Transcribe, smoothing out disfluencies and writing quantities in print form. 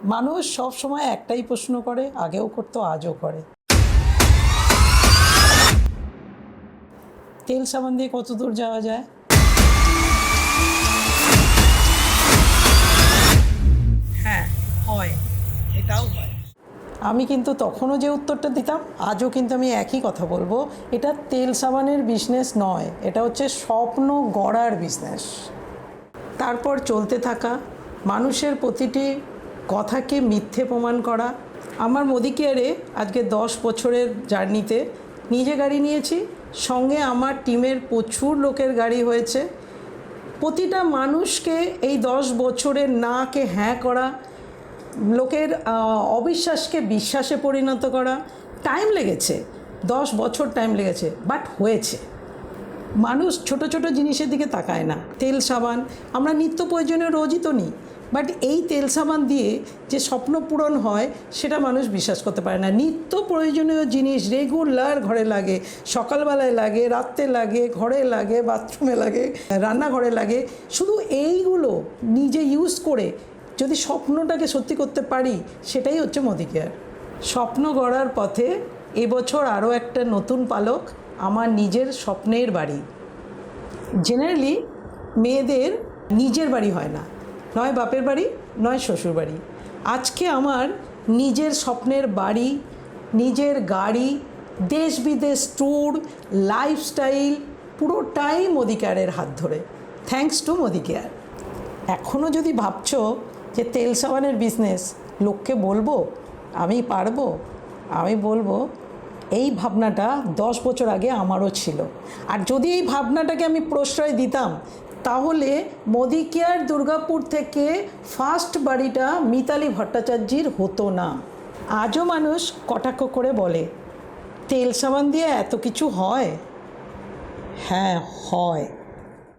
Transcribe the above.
মানুষ সব সময় একটাই প্রশ্ন করে, আগেও করতো, আজও করে, তেল সাবান দিয়ে কত দূর যাওয়া যায়? হ্যাঁ, হয়, এটাও হয়। আমি কিন্তু তখনও যে উত্তরটা দিতাম, আজও কিন্তু আমি একই কথা বলবো, এটা তেল সাবানের বিজনেস নয়, এটা হচ্ছে স্বপ্ন গড়ার বিজনেস। তারপর চলতে থাকা, মানুষের প্রতিটি কথাকে মিথ্যে প্রমাণ করা। আমার মোদি কেয়ারে আজকে 10 বছরের জার্নিতে নিজে গাড়ি নিয়েছি, সঙ্গে আমার টিমের প্রচুর লোকের গাড়ি হয়েছে। প্রতিটা মানুষকে এই 10 বছরের নাকে হ্যাঁ করা, লোকের অবিশ্বাসকে বিশ্বাসে পরিণত করা, টাইম লেগেছে, 10 বছর টাইম লেগেছে, বাট হয়েছে। মানুষ ছোট ছোট জিনিসের দিকে তাকায় না। তেল সাবান আমরা নিত্য প্রয়োজনীয় রোজই তো নিই, বাট এই তেল সাবান দিয়ে যে স্বপ্ন পূরণ হয় সেটা মানুষ বিশ্বাস করতে পারে না। নিত্য প্রয়োজনীয় জিনিস রেগুলার ঘরে লাগে, সকালবেলায় লাগে, রাত্রে লাগে, ঘরে লাগে, বাথরুমে লাগে, রান্নাঘরে লাগে। শুধু এইগুলো নিজে ইউজ করে যদি স্বপ্নটাকে সত্যি করতে পারি, সেটাই হচ্ছে মোদি কেয়ার। স্বপ্ন গড়ার পথে এবছর আরও একটা নতুন পালক, আমার নিজের স্বপ্নের বাড়ি। জেনারেলি মেয়েদের নিজের বাড়ি হয় না, নয় বাপের বাড়ি, নয় শ্বশুর বাড়ি। আজকে আমার নিজের স্বপ্নের বাড়ি, নিজের গাড়ি, দেশ বিদেশ ট্যুর, লাইফস্টাইল পুরোটাই মোদি কেয়ারের হাত ধরে। Thanks to Modi care. এখনও যদি ভাবছো যে তেল সাবানের বিজনেস লোককে বলবো, আমি পারবো, আমি বলবো এই ভাবনাটা 10 বছর আগে আমারও ছিল। আর যদি এই ভাবনাটাকে আমি প্রশ্রয় দিতাম, তাহলে মোদি কেয়ার দুর্গাপুর থেকে ফার্স্ট বাড়িটা মিতালি ভট্টাচার্যির হতো না। আজও মানুষ কটাক্ষ করে বলে, তেল সাবান দিয়ে এত কিছু হয়? হ্যাঁ, হয়।